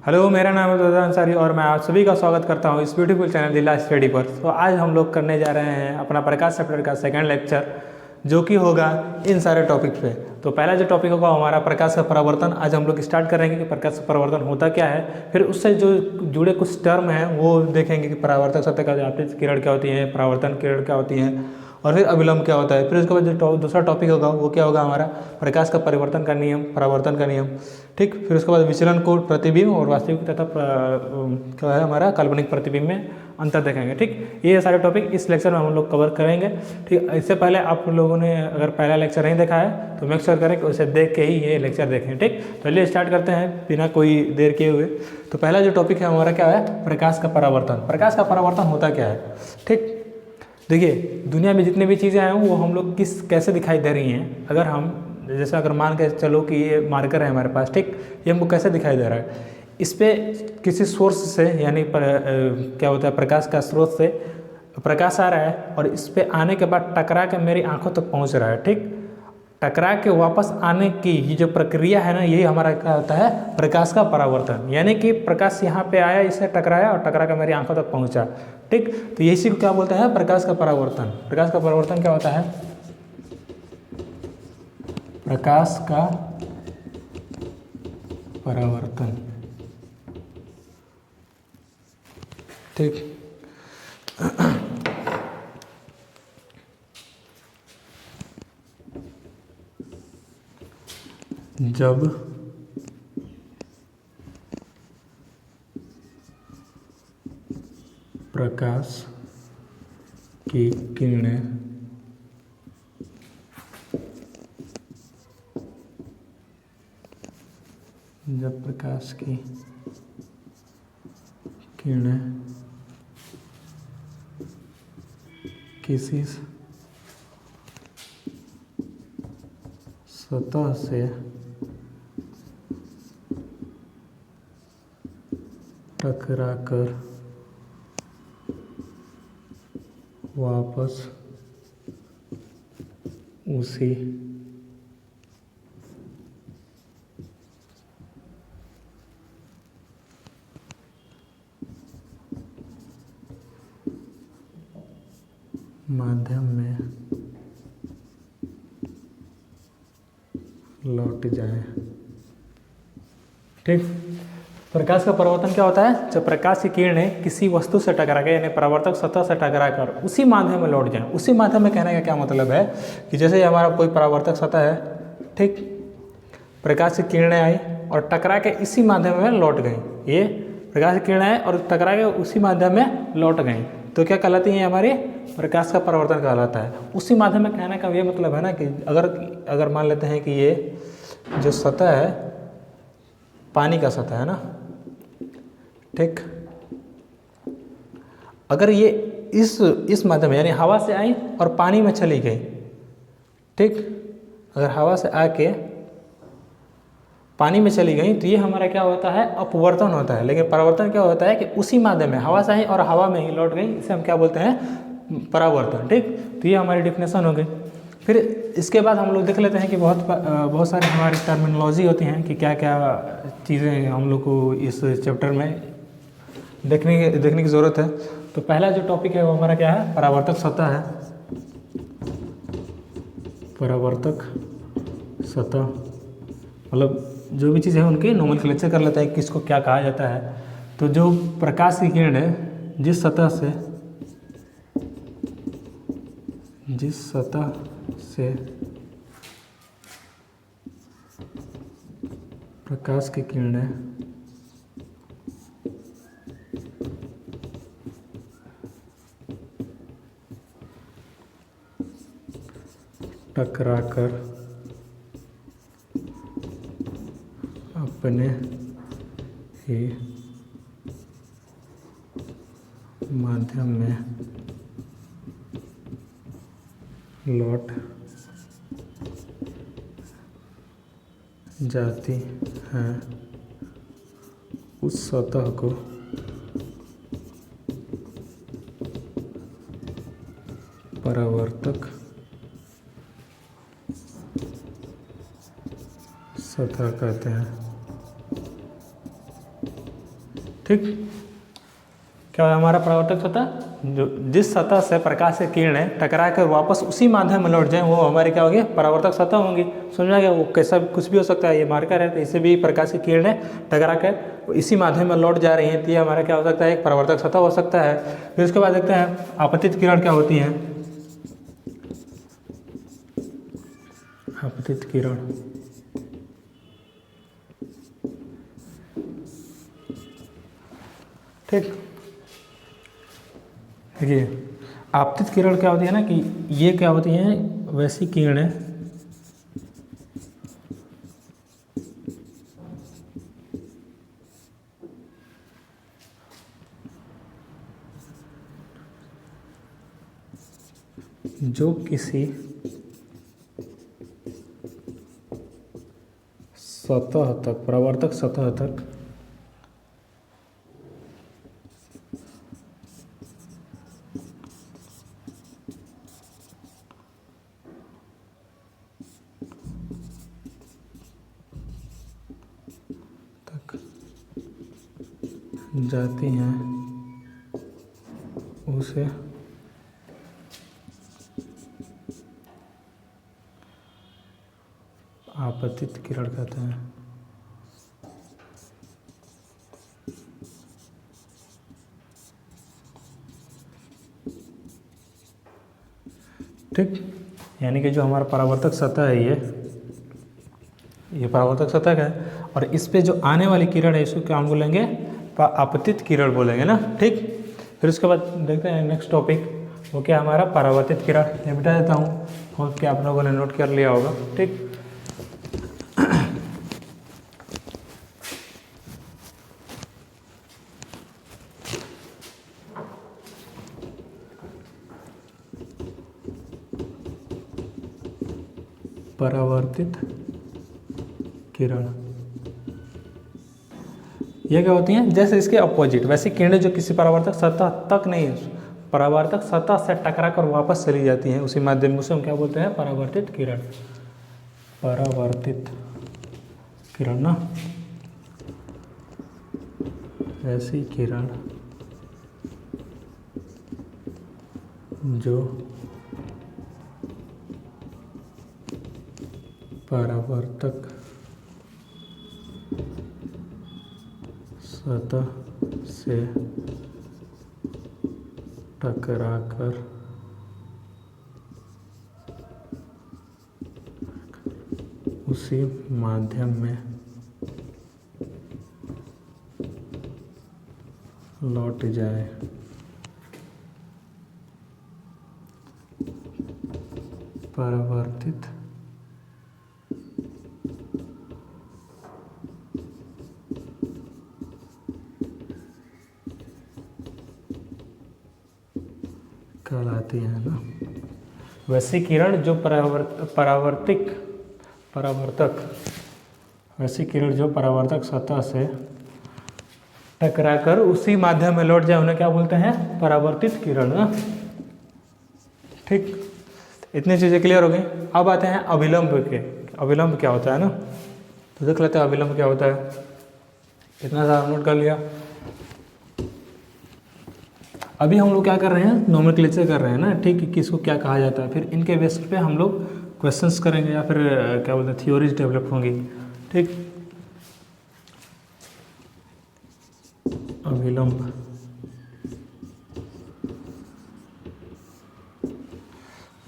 Hello, मेरा नाम है दादा अंसारी और मैं आप सभी का स्वागत करता हूं इस ब्यूटीफुल चैनल दिला स्टडी पर। तो आज हम लोग करने जा रहे हैं अपना प्रकाश चैप्टर का सेकंड लेक्चर, जो कि होगा इन सारे टॉपिक पे। तो पहला जो टॉपिक होगा हमारा प्रकाश का परावर्तन। आज हम लोग स्टार्ट करेंगे कि प्रकाश का परावर्तन होता क्या है, फिर उससे जो जुड़े कुछ टर्म हैं वो देखेंगे कि परावर्तक सतह का आपतित किरण क्या होती है, परावर्तन किरण क्या होती है, और फिर अभिलंब क्या होता है। फिर उसके बाद जो दूसरा टॉपिक होगा वो क्या होगा हमारा प्रकाश का परिवर्तन का नियम, परावर्तन का नियम। ठीक, फिर उसके बाद विचलन कोण, प्रतिबिंब और वास्तविक तथा क्या है हमारा काल्पनिक प्रतिबिंब में अंतर देखेंगे। ठीक, ये सारे टॉपिक इस लेक्चर में हम लोग कवर करेंगे। ठीक, इससे पहले आप लोगों ने अगर पहला लेक्चर नहीं देखा है तो मेक श्योर करें कि उसे देख के ही ये लेक्चर देखें। ठीक, तो चलिए स्टार्ट करते हैं बिना कोई देर किए हुए। तो पहला जो टॉपिक है हमारा क्या है, प्रकाश का परावर्तन। प्रकाश का परावर्तन होता क्या है। ठीक, देखिए दुनिया में जितनी भी चीज़ें हैं वो हम लोग कैसे दिखाई दे रही हैं। अगर हम जैसे अगर मान के चलो कि ये मार्कर है हमारे पास, ठीक, ये हमको कैसे दिखाई दे रहा है। इस पर किसी सोर्स से यानी क्या होता है प्रकाश का स्रोत से प्रकाश आ रहा है और इस पे आने के बाद टकरा के मेरी आंखों तक पहुंच रहा है। ठीक, टकरा के वापस आने की ये जो प्रक्रिया है ना, यही हमारा क्या होता है प्रकाश का परावर्तन। यानी कि प्रकाश यहाँ पे आया, इससे टकराया और टकरा के मेरी आंखों तक पहुँचा। ठीक, तो इसी को क्या बोलते हैं प्रकाश का परावर्तन। प्रकाश का परावर्तन क्या होता है, प्रकाश का परावर्तन। ठीक, जब प्रकाश की किरणें किसी सतह से टकराकर वापस उसी माध्यम में लौट जाए। ठीक, प्रकाश का परावर्तन क्या होता है, जब प्रकाश की किरणें किसी वस्तु से टकरा के यानी परावर्तक सतह से टकरा कर उसी माध्यम में लौट जाए। उसी माध्यम में कहने का क्या मतलब है कि जैसे हमारा कोई परावर्तक सतह है, ठीक, प्रकाश की किरणें आई और टकरा के इसी माध्यम में लौट गई। ये प्रकाश की किरणें आई और टकरा के उसी माध्यम में लौट गई, तो क्या कहलाती है हमारी प्रकाश का परावर्तन कहलाता है। उसी माध्यम में कहने का ये मतलब है ना कि अगर मान लेते हैं कि ये जो सतह है पानी का सतह है ना, ठीक, अगर ये इस माध्यम में यानी हवा से आई और पानी में चली गई, ठीक, अगर हवा से आके पानी में चली गई तो ये हमारा क्या होता है अपवर्तन होता है। लेकिन परावर्तन क्या होता है कि उसी माध्यम में हवा से आई और हवा में ही लौट गई, इसे हम क्या बोलते हैं परावर्तन। ठीक, तो ये हमारी डिफिनेशन हो गई। फिर इसके बाद हम लोग देख लेते हैं कि बहुत सारी हमारी टर्मिनोलॉजी होती हैं कि क्या क्या चीज़ें हम लोग को इस चैप्टर में देखने की ज़रूरत है। तो पहला जो टॉपिक है वो हमारा क्या है, परावर्तक सतह है। परावर्तक सतह मतलब जो भी चीज़ है उनके नोमेनक्लेचर कर लेता है किसको क्या कहा जाता है। तो जो प्रकाश की किरण है जिस सतह से प्रकाश की किरणें टकराकर अपने ही माध्यम में लौट जाती हैं, उस सतह को परावर्तक सतह कहते हैं। ठीक, क्या है हमारा परावर्तक सतह, जो जिस सतह से प्रकाश की किरणें टकरा कर वापस उसी माध्यम में लौट जाएं वो हमारी क्या होगी, परावर्तक सतह होंगी। समझा गया, वो कैसा कुछ भी हो सकता है, ये मार्कर है तो इससे भी प्रकाश की किरणें टकरा कर इसी माध्यम में लौट जा रही हैं, तो ये हमारा क्या हो सकता है, एक परावर्तक सतह हो सकता है। फिर उसके बाद देखते हैं आपतित किरण क्या होती हैं। आपतित किरण, ठीक, देखिए आपतित किरण क्या होती है ना, कि ये क्या होती हैं, वैसी किरणें जो किसी सतह तक, परावर्तक सतह तक जाती हैं उसे आपतित किरण कहते हैं। ठीक, यानी कि जो हमारा परावर्तक सतह है ये परावर्तक सतह है, और इस पे जो आने वाली किरण है इसको क्या हम बोलेंगे, आपतित किरण बोलेंगे ना। ठीक, फिर उसके बाद देखते हैं नेक्स्ट टॉपिक, वो क्या हमारा परावर्तित किरण। ये बिठा देता हूँ, होप कि आप लोगों ने नोट कर लिया होगा। ठीक, परावर्तित किरण ये क्या होती हैं, जैसे इसके अपोजिट वैसी किरणें जो किसी परावर्तक सतह तक नहीं, परावर्तक सतह से टकरा कर वापस चली जाती हैं उसी माध्यम में, उसे हम क्या बोलते हैं, परावर्तित किरण। परावर्तित किरण ना, ऐसी किरण जो परावर्तक सतह से टकराकर उसी माध्यम में लौट जाए। परावर्तित कहलाती है ना, वैसी किरण जो परावर्तक वैसी किरण जो परावर्तक सतह से टकराकर उसी माध्यम में लौट जाए उन्हें क्या बोलते हैं, परावर्तित किरण ना। ठीक, इतनी चीज़ें क्लियर हो गई। अब आते हैं अभिलंब के, अभिलंब क्या होता है ना, तो देख लेते हैं अभिलंब क्या होता है। इतना सारा नोट कर लिया। अभी हम लोग क्या कर रहे हैं, नोमेनक्लेचर कर रहे हैं ना, ठीक, किसको क्या कहा जाता है, फिर इनके बेस पे हम लोग क्वेश्चंस करेंगे या फिर क्या बोलते हैं, थ्योरीज डेवलप होंगी। ठीक, अभिलंब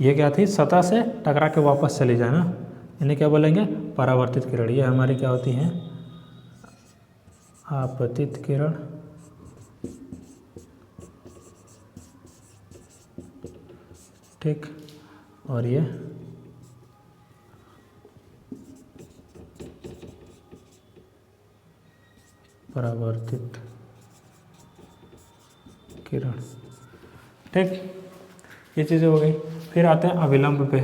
ये क्या थी, सतह से टकरा के वापस चली जाए ना, इन्हें क्या बोलेंगे, परावर्तित किरण। ये हमारी क्या होती हैं, आपतित किरण। ठीक, और ये परावर्तित किरण। ठीक, ये चीज़ें हो गई। फिर आते हैं अभिलंब पे।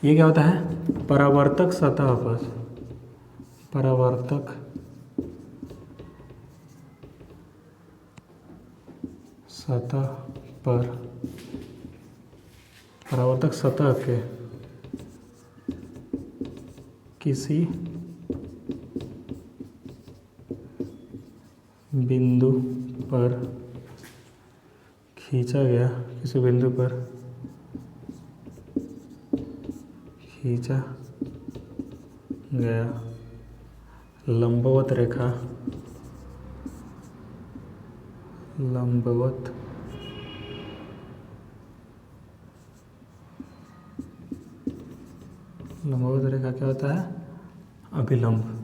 ये क्या होता है, परावर्तक सतह पर, परावर्तक सतह पर, परावर्तक सतह के किसी बिंदु पर खींचा गया, किसी बिंदु पर खींचा गया लंबवत रेखा, लंबवत रेखा क्या होता है? अभिलंब।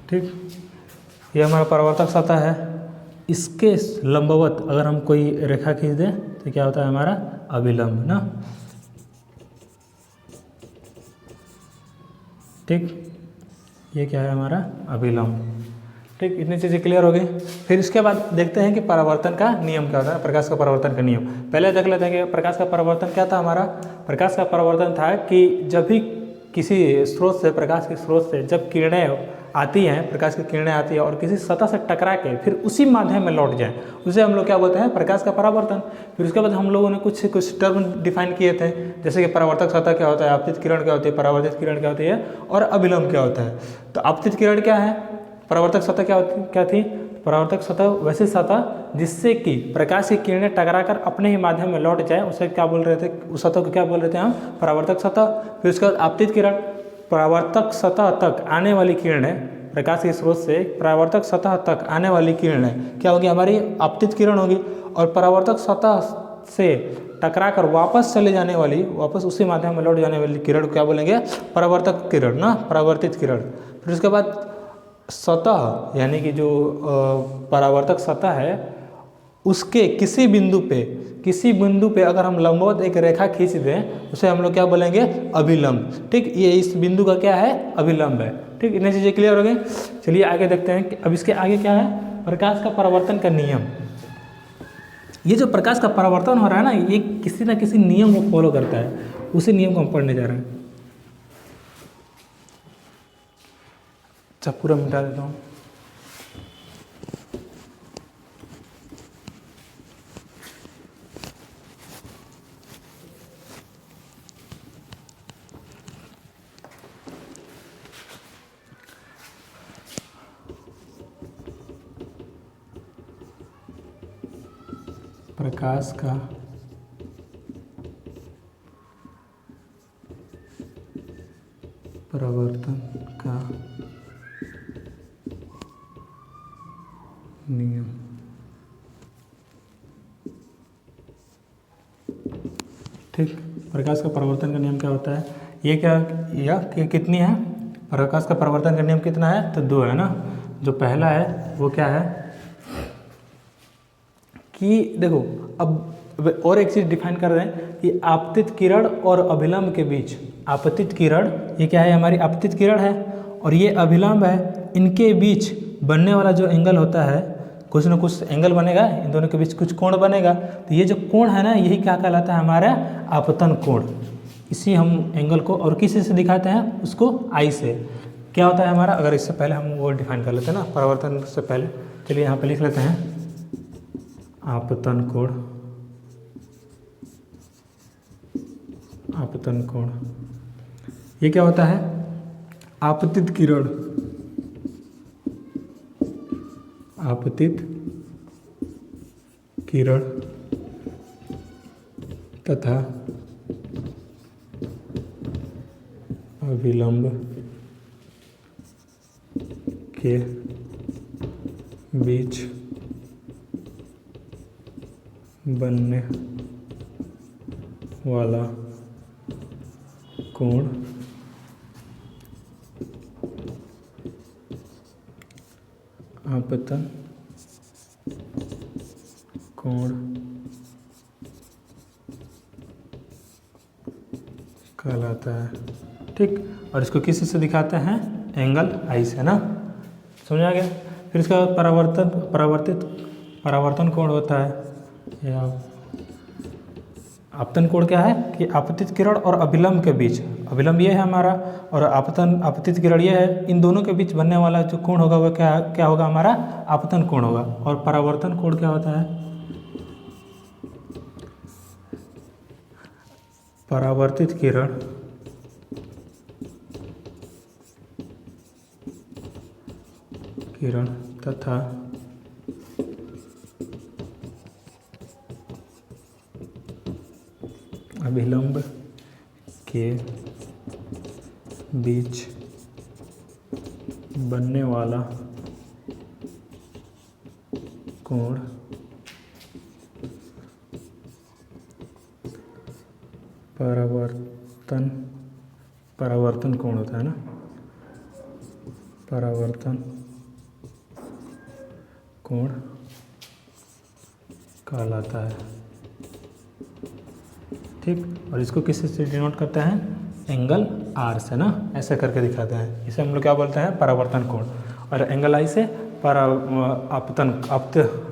ठीक, ये हमारा परावर्तक सतह है। इसके लंबवत अगर हम कोई रेखा खींच दें तो क्या होता है? हमारा अभिलंब ना। ठीक, ये क्या है? हमारा अभिलंब। ठीक, इतनी चीज़ें क्लियर हो गई। फिर इसके बाद देखते हैं कि परावर्तन का नियम क्या होता है, प्रकाश का परावर्तन का नियम। पहले देख लेते हैं कि प्रकाश का परावर्तन क्या था हमारा। प्रकाश का परावर्तन था कि जब भी किसी स्रोत से, प्रकाश के स्रोत से जब किरणें आती हैं, प्रकाश की किरणें आती है और किसी सतह से टकरा के फिर उसी माध्यम में लौट जाए, उसे हम लोग क्या बोलते हैं? प्रकाश का परावर्तन। फिर उसके बाद हम लोगों ने कुछ टर्म डिफाइन किए थे, जैसे कि परावर्तक सतह क्या होता है, आपतित किरण क्या होती है, परावर्तित किरण क्या होती है और अभिलंब क्या होता है। तो आपतित किरण क्या है, परावर्तक सतह क्या थी? परावर्तक सतह वैसी सतह जिससे कि प्रकाश की किरणें टकराकर अपने ही माध्यम में लौट जाए, उसे क्या बोल रहे थे? उस सतह को क्या बोल रहे थे हम? परावर्तक सतह। फिर उसके बाद आपतित किरण, परावर्तक सतह तक आने वाली किरणें, प्रकाश के स्रोत से परावर्तक सतह तक आने वाली किरणें क्या होगी? हमारी आपतित किरण होगी। और परावर्तक सतह से टकराकर वापस चले जाने वाली, वापस उसी माध्यम में लौट जाने वाली किरण को क्या बोलेंगे? परावर्तक किरण ना, परावर्तित किरण। फिर उसके बाद सतह यानी कि जो परावर्तक सतह है उसके किसी बिंदु पे अगर हम लंबवत एक रेखा खींच दें, उसे हम लोग क्या बोलेंगे? अभिलंब। ठीक, ये इस बिंदु का क्या है? अभिलंब है। ठीक, इतनी चीज़ें क्लियर हो गई। चलिए आगे देखते हैं कि अब इसके आगे क्या है? प्रकाश का परावर्तन का नियम। ये जो प्रकाश का परावर्तन हो रहा है ना, ये किसी न किसी नियम को फॉलो करता है, उसी नियम को हम पढ़ने जा रहे हैं। अच्छा, पूरा मिटा देता हूँ। प्रकाश का परावर्तन का नियम। ठीक, प्रकाश का परावर्तन का नियम क्या होता है? ये क्या, यह कितनी है? प्रकाश का परावर्तन का नियम कितना है? तो 2 है ना। जो पहला है वो क्या है कि देखो, अब और एक चीज़ डिफाइन कर रहे हैं कि आपतित किरण और अभिलंब के बीच, आपतित किरण ये क्या है? हमारी आपतित किरण है और ये अभिलंब है। इनके बीच बनने वाला जो एंगल होता है, कुछ ना कुछ एंगल बनेगा, इन दोनों के बीच कुछ कोण बनेगा। तो ये जो कोण है ना, यही क्या कहलाता है? हमारा आपतन कोण। इसी हम एंगल को और किसी से दिखाते हैं? उसको आई से। क्या होता है हमारा? अगर इससे पहले हम वो डिफाइन कर लेते हैं ना, परावर्तन से पहले। चलिए यहाँ पे लिख लेते हैं आपतन कोण। आपतन कोण ये क्या होता है? आपतित किरण, आपतित किरण तथा अभिलंब के बीच बनने वाला कोण आपतन कोण कहलाता है। ठीक, और इसको किसी से दिखाते हैं? एंगल आई से ना। समझ आ गया? फिर इसका परावर्तन कोण होता है या आपतन कोण क्या है कि आपतित किरण और अभिलंब के बीच, अभिलंब ये है हमारा और आपतित किरण ये है, इन दोनों के बीच बनने वाला जो कोण होगा वह क्या होगा? हमारा आपतन कोण होगा। और परावर्तन कोण क्या होता है? परावर्तित किरण तथा अभिलंब के बीच बनने वाला कोण परावर्तन कोण होता है ना, परावर्तन कोण कहलाता है। ठीक, और इसको किस से डिनोट करते हैं? एंगल आर से ना, ऐसे करके दिखाते हैं। इसे हम लोग क्या बोलते हैं? परावर्तन कोण। और एंगल आई से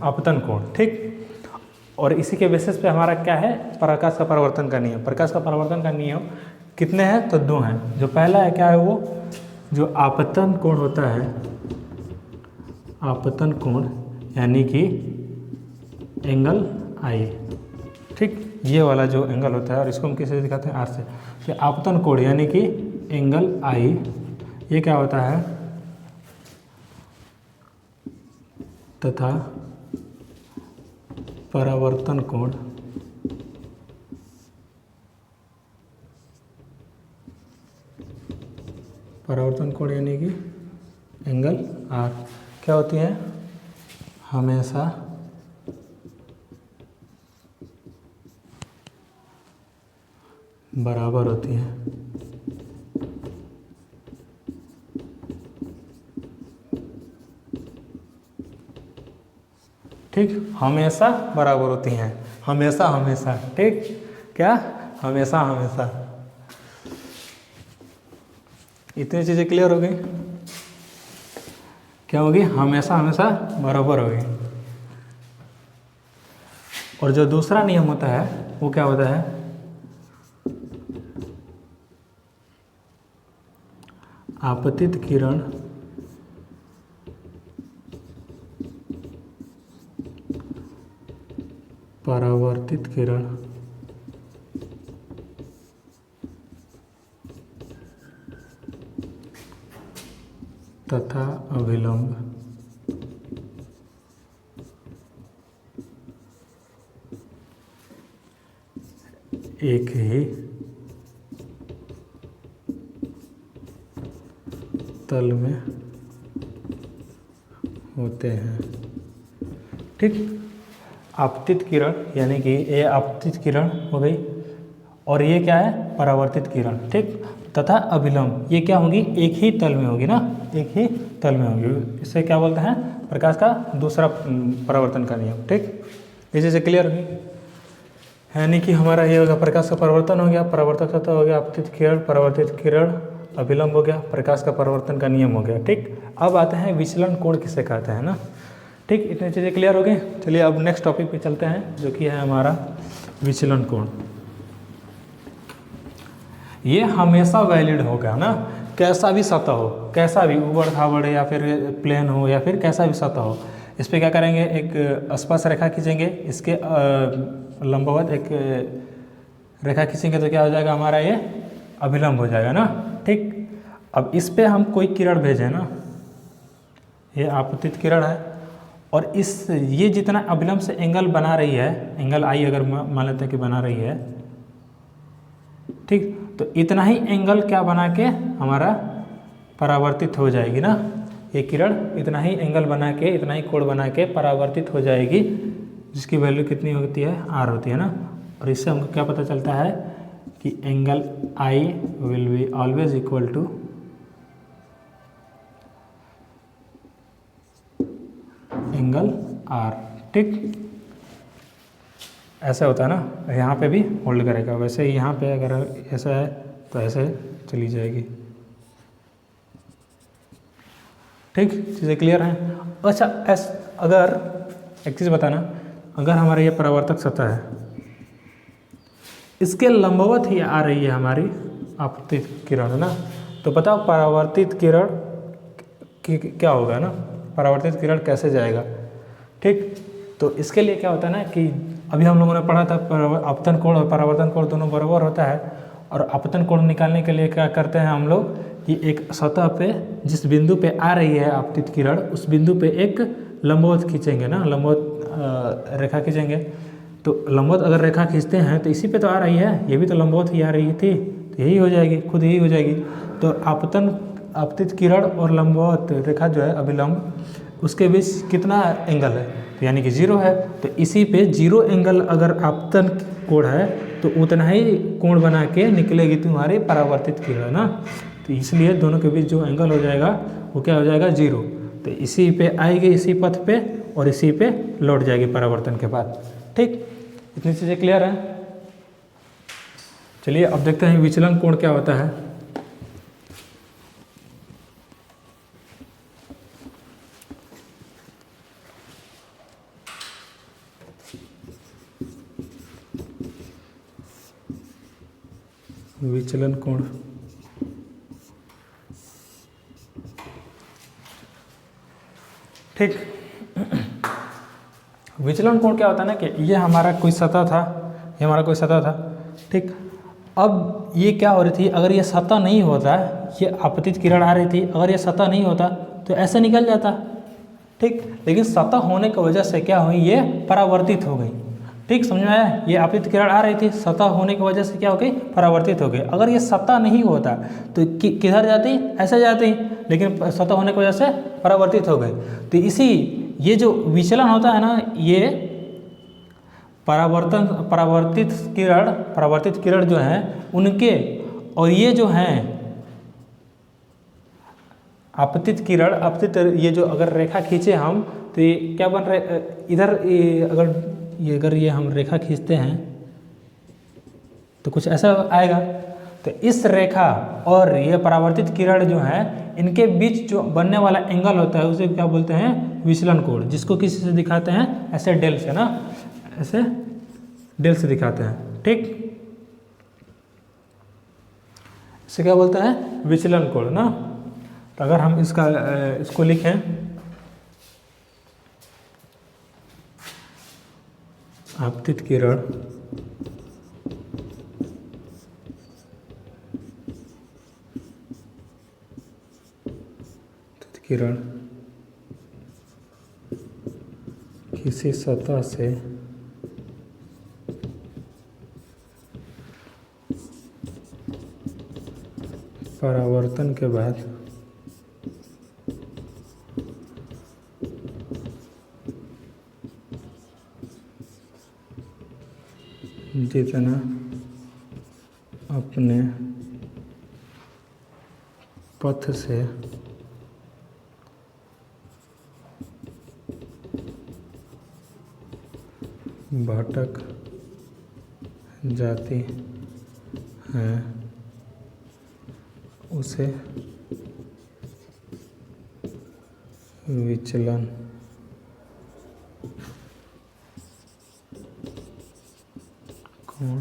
आपतन कोण। ठीक, और इसी के बेसिस पे हमारा क्या है? प्रकाश का परावर्तन का नियम। प्रकाश का परावर्तन का नियम कितने हैं? तो 2 हैं। जो पहला है क्या है? वो जो आपतन कोण होता है, आपतन कोण यानी कि एंगल आई। ठीक, ये वाला जो एंगल होता है, और इसको हम किससे दिखाते हैं? आर से। तो आपतन कोण यानी कि एंगल आई, ये क्या होता है? तथा परावर्तन कोण यानी कि एंगल आर क्या होती है? हमेशा बराबर होती है। ठीक, हमेशा बराबर होती हैं। हमेशा हमेशा। ठीक, क्या? हमेशा हमेशा। इतनी चीज़ें क्लियर हो गई? क्या होगी? हमेशा हमेशा बराबर होगी। और जो दूसरा नियम होता है वो क्या होता है? आपतित किरण परावर्तित किरण तथा अभिलंब एक ही तल में होते हैं। ठीक, आपतित किरण यानी कि ये आपतित किरण हो गई, और ये क्या है? परावर्तित किरण। ठीक, तथा अभिलंब ये क्या होगी? एक ही तल में होगी ना, एक ही तल में होगी। इसे क्या बोलते हैं? प्रकाश का दूसरा परावर्तन का नियम। ठीक, ये चीज़ें क्लियर होगी? यानी कि हमारा ये होगा प्रकाश का परावर्तन हो गया, परावर्तक सतह हो गया, आपतित किरण, परावर्तित किरण, अभिलंब हो गया, प्रकाश का परावर्तन का नियम हो गया। ठीक, अब आते हैं विचलन कोण किसे कहते हैं ना। ठीक, इतनी चीज़ें क्लियर हो गई। चलिए अब नेक्स्ट टॉपिक पे चलते हैं, जो कि है हमारा विचलन कोण। ये हमेशा वैलिड होगा ना, कैसा भी सतह हो, कैसा भी ऊबड़ खाबड़ या फिर प्लेन हो या फिर कैसा भी सतह हो, इस पर क्या करेंगे? एक स्पर्श रेखा खींचेंगे, इसके लंबवत एक रेखा खींचेंगे तो क्या हो जाएगा? हमारा ये अभिलंब हो जाएगा ना। ठीक, अब इस पे हम कोई किरण भेजें ना, ये आपतित किरण है, और ये जितना अभिलंब से एंगल बना रही है, एंगल आई अगर मान लेते हैं कि बना रही है, ठीक, तो इतना ही एंगल क्या बना के हमारा परावर्तित हो जाएगी ना। ये किरण इतना ही एंगल बना के, इतना ही कोण बना के परावर्तित हो जाएगी, जिसकी वैल्यू कितनी होती है? आर होती है ना। और इससे हमको क्या पता चलता है कि angle I will be always equal to angle r. ठीक, ऐसा होता है ना, यहाँ पे भी होल्ड करेगा, वैसे ही यहाँ पे अगर ऐसा है तो ऐसे चली जाएगी। ठीक, चीज़ें क्लियर हैं? अच्छा, अगर एक चीज़ बताना, अगर हमारा ये परावर्तक सतह है, इसके लंबवत ही आ रही है हमारी आपतित किरण ना, तो बताओ परावर्तित किरण क्या होगा ना, परावर्तित किरण कैसे जाएगा? ठीक, तो इसके लिए क्या होता है ना कि अभी हम लोगों ने पढ़ा था अपतन कोण और परावर्तन कोण दोनों बराबर होता है, और अपतन कोण निकालने के लिए क्या करते हैं हम लोग कि एक सतह पे जिस बिंदु पे आ रही है आपतित किरण, उस बिंदु पे एक लंबवत खींचेंगे ना, लंबवत रेखा खींचेंगे। तो लंबवत अगर रेखा खींचते हैं तो इसी पे तो आ रही है, ये भी तो लंबवत ही आ रही थी, तो यही हो जाएगी, खुद यही हो जाएगी। तो आपतित किरण और लंबवत रेखा जो है अभिलंब, उसके बीच कितना एंगल है, तो यानी कि 0 है। तो इसी पे 0 एंगल अगर आपतन कोण है तो उतना ही कोण बना के निकलेगी तुम्हारी परावर्तित किरण ना। तो इसलिए दोनों के बीच जो एंगल हो जाएगा वो क्या हो जाएगा, 0। तो इसी पे आएगी, इसी पथ पे, और इसी पे लौट जाएगी परावर्तन के बाद। ठीक, इतनी चीज़ें क्लियर हैं। चलिए अब देखते हैं विचलन कोण क्या होता है। विचलन कोण, ठीक। विचलन कोण क्या होता है ना कि ये हमारा कोई सतह था, ये हमारा कोई सतह था, ठीक। अब ये क्या हो रही थी, अगर ये सतह नहीं होता, ये आपतित किरण आ रही थी, अगर ये सतह नहीं होता तो ऐसे निकल जाता, ठीक। लेकिन सतह होने की वजह से क्या हुई, ये परावर्तित हो गई। ठीक, समझ में आया। ये आपतित किरण आ रही थी, सतह होने की वजह से क्या हो गई, परावर्तित हो गई। अगर ये सतह नहीं होता तो किधर जाती, ऐसे जाती, लेकिन सतह होने की वजह से परावर्तित हो गई। तो इसी ये जो विचलन होता है ना, ये परावर्तित किरण जो है उनके, और ये जो हैं आपतित किरण, ये जो अगर रेखा खींचे हम तो ये क्या बन रहे, इधर अगर ये हम रेखा खींचते हैं तो कुछ ऐसा आएगा। तो इस रेखा और ये परावर्तित किरण जो है, इनके बीच जो बनने वाला एंगल होता है उसे क्या बोलते हैं, विचलन कोण, जिसको किसी से दिखाते हैं ऐसे डेल से ना, ऐसे डेल से दिखाते हैं, ठीक। इसे क्या बोलते हैं, विचलन कोण ना। तो अगर हम इसको लिखें, आपतित किरण किसी सतह से परावर्तन के बाद जितना अपने पथ से भटक जाती हैं उसे विचलन कोण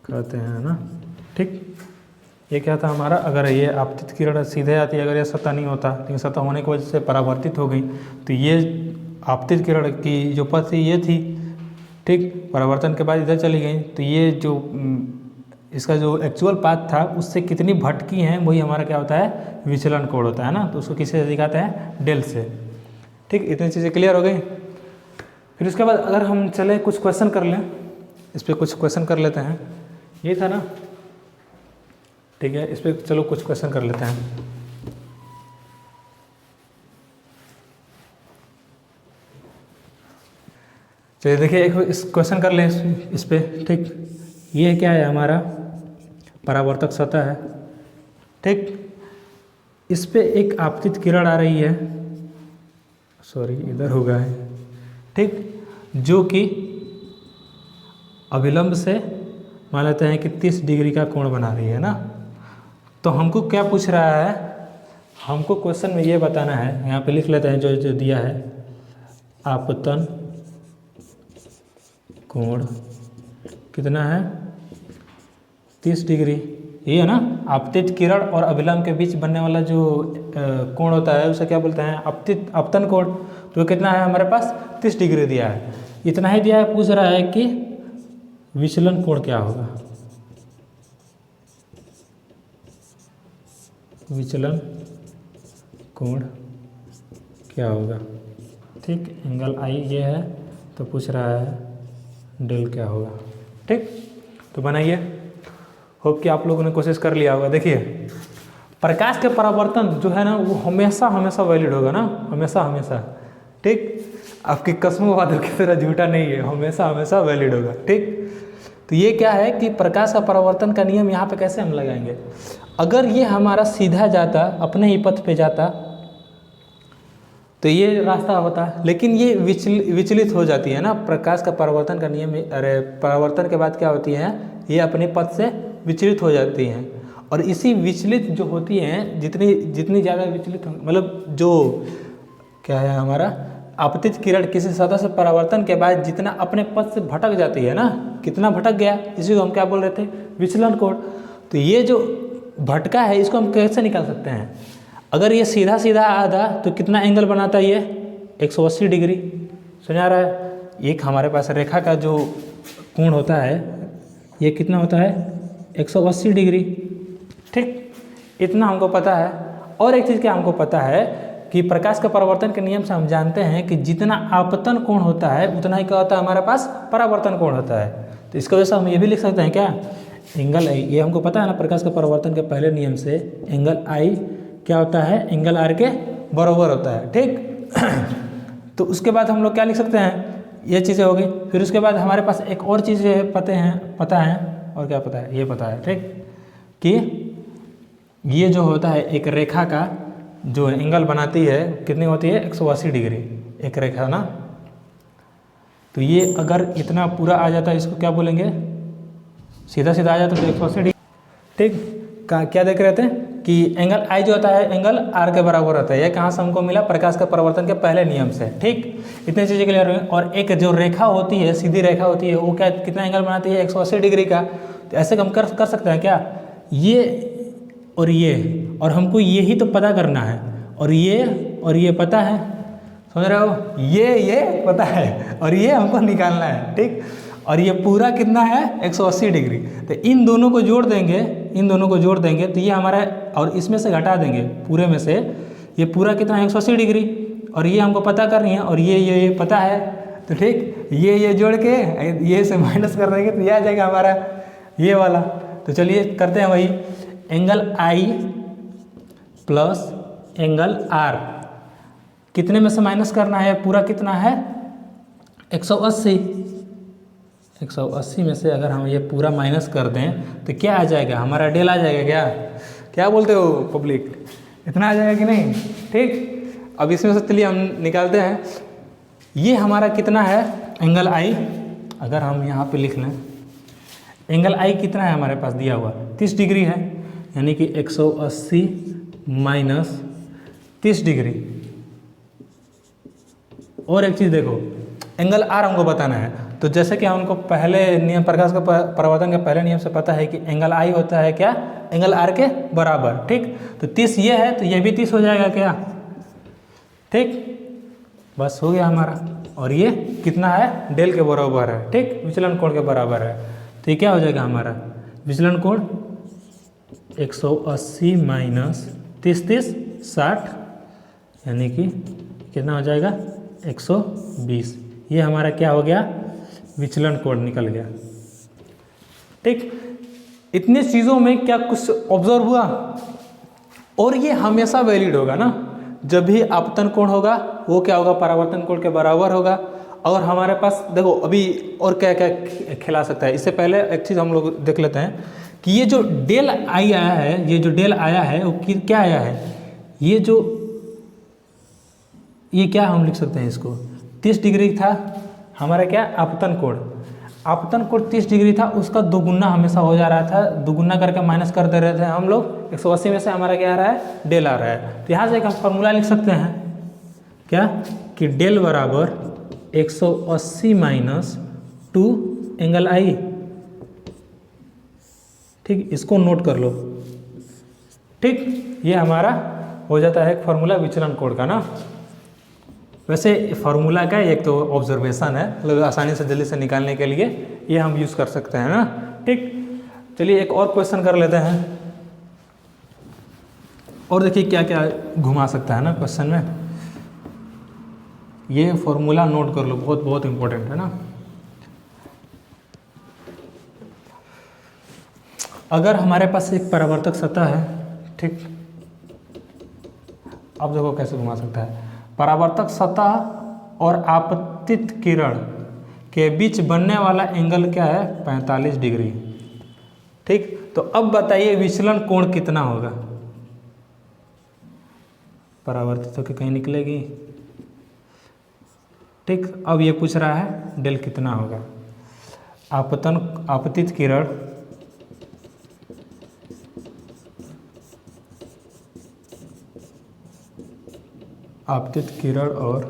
कहते हैं ना, ठीक। ये क्या था हमारा, अगर ये आपतित किरण सीधे आती, अगर ये सतह नहीं होता, लेकिन सतह होने की वजह से परावर्तित हो गई, तो ये आपतित किरण की जो पथ थी ये थी, ठीक। परावर्तन के बाद इधर चली गई, तो ये जो इसका जो एक्चुअल पाथ था उससे कितनी भटकी हैं, वही हमारा क्या होता है, विचलन कोण होता है ना। तो उसको किससे दिखाते हैं, डेल से, ठीक। इतनी चीज़ें क्लियर हो गई। फिर उसके बाद अगर हम चले कुछ क्वेश्चन कर लें, इस पर कुछ क्वेश्चन कर लेते हैं, ये था ना, ठीक है। इस पर चलो कुछ क्वेश्चन कर लेते हैं। चलिए देखिए, एक क्वेश्चन कर लें इस पे, ठीक। ये क्या है, हमारा परावर्तक सतह है, ठीक। इस पे एक आपतित किरण आ रही है, सॉरी इधर हो गया है, ठीक, जो कि अभिलंब से मान लेते हैं कि 30 डिग्री का कोण बना रही है ना। तो हमको क्या पूछ रहा है, हमको क्वेश्चन में ये बताना है, यहाँ पे लिख लेते हैं जो जो दिया है, आपतन कोण कितना है, 30 डिग्री, ये है ना आपतित किरण और अभिलंब के बीच बनने वाला जो कोण होता है उसे क्या बोलते हैं, अपतन कोण। तो कितना है हमारे पास 30 डिग्री दिया है, इतना ही दिया है। पूछ रहा है कि विचलन कोण क्या होगा, विचलन कोण क्या होगा। ठीक, एंगल आई ये है तो पूछ रहा है डेल क्या होगा। ठीक, तो बनाइए। होप कि आप लोगों ने कोशिश कर लिया होगा। देखिए प्रकाश के परावर्तन जो है ना वो हमेशा हमेशा वैलिड होगा ना, हमेशा हमेशा। ठीक, आपकी कसमों वादों की तरह झूठा नहीं है, हमेशा हमेशा वैलिड होगा। ठीक, तो ये क्या है कि प्रकाश का परावर्तन का नियम यहाँ पे कैसे हम लगाएंगे। अगर ये हमारा सीधा जाता, अपने ही पथ पे जाता तो ये रास्ता होता है, लेकिन ये विचलित हो जाती है ना। प्रकाश का परावर्तन का नियम, अरे परावर्तन के बाद क्या होती है, ये अपने पथ से विचलित हो जाती हैं। और इसी विचलित जो होती हैं, जितनी ज़्यादा विचलित मतलब जो क्या है हमारा आपतित किरण किसी सतह से परावर्तन के बाद जितना अपने पथ से भटक जाती है ना, कितना भटक गया, इसी को हम क्या बोल रहे थे, विचलन कोण। तो ये जो भटका है इसको हम कैसे निकाल सकते हैं। अगर ये सीधा सीधा आधा तो कितना एंगल बनाता है, ये 180 डिग्री। सुना रहा है, एक हमारे पास रेखा का जो कोण होता है ये कितना होता है, 180 डिग्री। ठीक, इतना हमको पता है। और एक चीज़ क्या हमको पता है कि प्रकाश का परावर्तन के नियम से हम जानते हैं कि जितना आपतन कोण होता है उतना ही क्या होता है हमारे पास, परावर्तन कोण होता है। तो इसकी वजह से हम ये भी लिख सकते हैं क्या, एंगल आई, ये हमको पता है ना प्रकाश का परावर्तन के पहले नियम से, एंगल आई क्या होता है, एंगल आर के बराबर होता है। ठीक तो उसके बाद हम लोग क्या लिख सकते हैं, ये चीज़ें हो गई। फिर उसके बाद हमारे पास एक और चीज़ पता है और क्या पता है, ये पता है। ठीक, कि ये जो होता है एक रेखा का जो एंगल बनाती है कितनी होती है, 180 डिग्री एक रेखा ना। तो ये अगर इतना पूरा आ जाता है इसको क्या बोलेंगे, सीधा सीधा आ जाता है तो 180 डिग्री। ठीक, क्या देख रहे थे कि एंगल आई जो होता है एंगल आर के बराबर होता है। यह कहाँ से हमको मिला, प्रकाश का परावर्तन के पहले नियम से। ठीक, इतनी चीज़ें क्लियर हुई। और एक जो रेखा होती है, सीधी रेखा होती है, वो क्या कितना एंगल बनाती है, 180 डिग्री का। तो ऐसे हम कर सकते हैं क्या, ये और ये, और हमको यही तो पता करना है, और ये पता है, समझ रहे हो, ये पता है और ये हमको निकालना है। ठीक, और ये पूरा कितना है, 180 डिग्री। तो इन दोनों को जोड़ देंगे तो ये हमारा, और इसमें से घटा देंगे पूरे में से, ये पूरा कितना है 180 डिग्री, और ये हमको पता करनी है, और ये पता है। तो ठीक, ये जोड़ के ये से माइनस कर देंगे तो ये आ जाएगा हमारा ये वाला। तो चलिए करते हैं वही, angle I plus angle R कितने में से माइनस करना है, पूरा कितना है 180 में से अगर हम ये पूरा माइनस कर दें तो क्या आ जाएगा, हमारा डेल आ जाएगा। क्या बोलते हो पब्लिक, इतना आ जाएगा कि नहीं। ठीक, अब इसमें से चलिए हम निकालते हैं, ये हमारा कितना है एंगल आई, अगर हम यहाँ पे लिख लें एंगल आई कितना है हमारे पास दिया हुआ 30 डिग्री है, यानी कि 180 माइनस 30 डिग्री। और एक चीज़ देखो, एंगल आर हमको बताना है, तो जैसे कि हमको पहले नियम, प्रकाश का परावर्तन के पहले नियम से पता है कि एंगल आई होता है क्या, एंगल आर के बराबर। ठीक, तो 30 ये है तो ये भी 30 हो जाएगा क्या। ठीक, बस हो गया हमारा। और ये कितना है, डेल के बराबर है। ठीक, विचलन कोण के बराबर है। तो ये क्या हो जाएगा हमारा विचलन कोण, 180 माइनस 30 60, यानी कि कितना हो जाएगा 120। ये हमारा क्या हो गया, विचलन कोण निकल गया। ठीक, इतनी चीज़ों में क्या कुछ ऑब्जर्व हुआ, और ये हमेशा वैलिड होगा ना, जब भी आपतन कोण होगा वो क्या होगा, परावर्तन कोण के बराबर होगा। और हमारे पास देखो अभी और क्या क्या खिला सकता है, इससे पहले एक चीज़ हम लोग देख लेते हैं कि ये जो डेल आई आया है, ये जो डेल आया है वो क्या आया है, ये क्या हम लिख सकते हैं इसको, 30 डिग्री था हमारा क्या आपतन कोण, 30 डिग्री था, उसका दोगुना हमेशा हो जा रहा था, दोगुना करके माइनस कर दे रहे थे हम लोग। 180 में से हमारा क्या आ रहा है, डेल आ रहा है। तो यहाँ से एक हम फॉर्मूला लिख सकते हैं क्या, कि डेल बराबर 180 माइनस 2 एंगल आई। ठीक, इसको नोट कर लो। ठीक, ये हमारा हो जाता है एक फार्मूला विचलन कोण का ना। वैसे फार्मूला का एक तो ऑब्जर्वेशन है, मतलब आसानी से जल्दी से निकालने के लिए ये हम यूज़ कर सकते हैं ना। ठीक, चलिए एक और क्वेश्चन कर लेते हैं, और देखिए क्या क्या घुमा सकता है ना क्वेश्चन में। ये फॉर्मूला नोट कर लो, बहुत बहुत इंपॉर्टेंट है ना। अगर हमारे पास एक परावर्तक सतह है, ठीक, अब देखो कैसे घुमा सकता है। परावर्तक सतह और आपतित किरण के बीच बनने वाला एंगल क्या है? 45 डिग्री। ठीक, तो अब बताइए विचलन कोण कितना होगा? परावर्तित होकर कहीं निकलेगी। ठीक, अब ये पूछ रहा है डेल कितना होगा। आपतित किरण और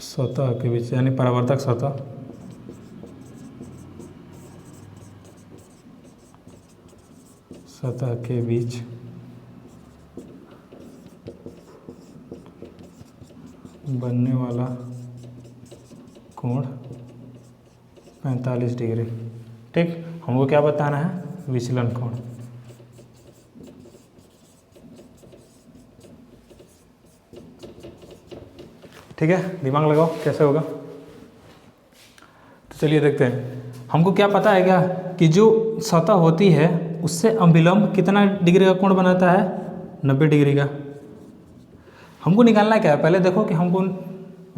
सतह के बीच, यानी परावर्तक सतह के बीच बनने वाला कोण 45 डिग्री। ठीक, हमको क्या बताना है? विचलन कोण। ठीक है, दिमाग लगाओ कैसे होगा। तो चलिए देखते हैं। हमको क्या पता है क्या कि जो सतह होती है उससे अभिलंब कितना डिग्री का कोण बनाता है? 90 डिग्री का। हमको निकालना क्या है? पहले देखो कि हमको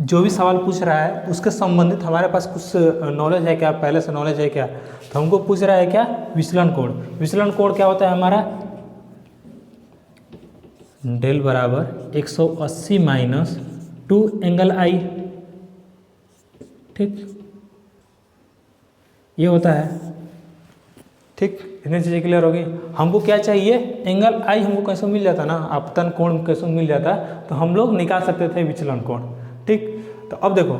जो भी सवाल पूछ रहा है उसके संबंधित हमारे पास कुछ नॉलेज है क्या, पहले से नॉलेज है क्या। तो हमको पूछ रहा है क्या? विचलन कोण। विचलन कोण क्या होता है हमारा? डेल बराबर 180 माइनस 2 एंगल आई। ठीक, ये होता है। ठीक, इतनी चीज़ें क्लियर होगी। हमको क्या चाहिए? एंगल आई हमको कैसे मिल जाता ना, आपतन कोण कैसे मिल जाता, तो हम लोग निकाल सकते थे विचलन कोण। ठीक, तो अब देखो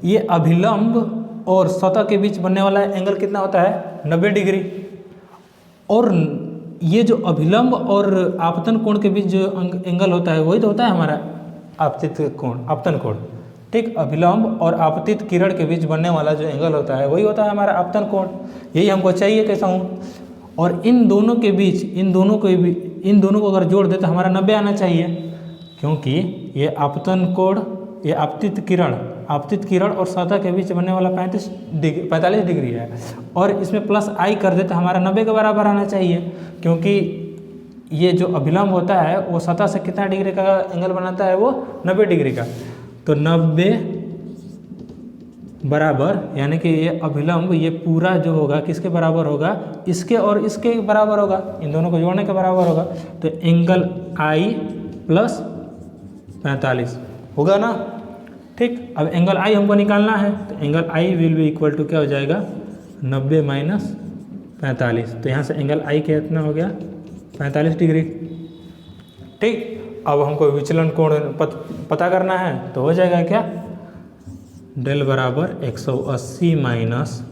ये अभिलंब और सतह के बीच बनने वाला एंगल कितना होता है? 90 डिग्री। और ये जो अभिलंब और आपतन कोण के बीच जो एंगल होता है वही तो होता है हमारा आपतित कोण, आपतन कोण। ठीक, अभिलंब और आपतित किरण के बीच बनने वाला जो एंगल होता है वही होता है हमारा आपतन कोण। यही हमको चाहिए कैसा हूँ। और इन दोनों के बीच, इन दोनों को अगर जोड़ दे तो हमारा 90 आना चाहिए, क्योंकि ये आपतन कोण, ये आपतित किरण और सतह के बीच बनने वाला 45 डिग्री है। और इसमें प्लस आई कर दे तो हमारा 90 के बराबर आना चाहिए, क्योंकि ये जो अभिलंब होता है वो सतह से कितना डिग्री का एंगल बनाता है? वो 90 डिग्री का। तो 90 बराबर, यानी कि ये अभिलंब ये पूरा जो होगा किसके बराबर होगा? इसके और इसके बराबर होगा, इन दोनों को जोड़ने के बराबर होगा। तो एंगल आई प्लस 45 होगा ना। ठीक, अब एंगल आई हमको निकालना है, तो angle I will be equal to क्या हो जाएगा? 90 माइनस 45। तो यहाँ से एंगल आई कितना हो गया? 45 डिग्री। ठीक, अब हमको विचलन कोण पता करना है, तो हो जाएगा क्या? डेल बराबर 180 माइनस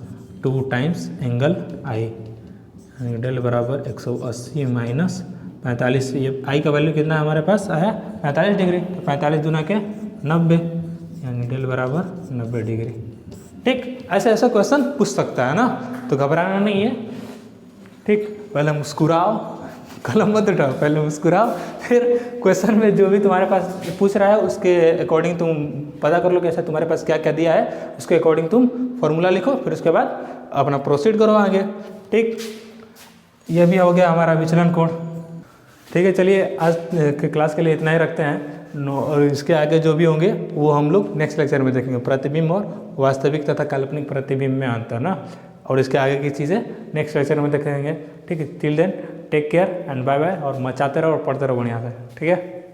2 टाइम्स एंगल आई, यानी डेल बराबर 180 माइनस 45। ये आई का वैल्यू कितना हमारे पास आया? 45 डिग्री। तो 45 दूना के 90, यानी डेल बराबर 90 डिग्री। ठीक, ऐसे ऐसा क्वेश्चन पूछ सकता है ना, तो घबराना नहीं है। ठीक, पहले मुस्कुराओ, कलम मत उठाओ, पहले मुस्कुराओ, फिर क्वेश्चन में जो भी तुम्हारे पास पूछ रहा है उसके अकॉर्डिंग तुम पता कर लो कि ऐसा तुम्हारे पास क्या क्या दिया है, उसके अकॉर्डिंग तुम फॉर्मूला लिखो, फिर उसके बाद अपना प्रोसीड करो आगे। ठीक, ये भी हो गया हमारा विचलन कोण। ठीक है, चलिए आज के क्लास के लिए इतना ही रखते हैं। और इसके आगे जो भी होंगे वो हम लोग नेक्स्ट लेक्चर में देखेंगे, प्रतिबिंब और वास्तविक तथा काल्पनिक प्रतिबिंब में अंतर ना, और इसके आगे की चीज़ें नेक्स्ट लेक्चर में देखेंगे। ठीक है, till then take care and bye bye, और मचाते रहो और पढ़ते रहो बढ़िया से। ठीक है।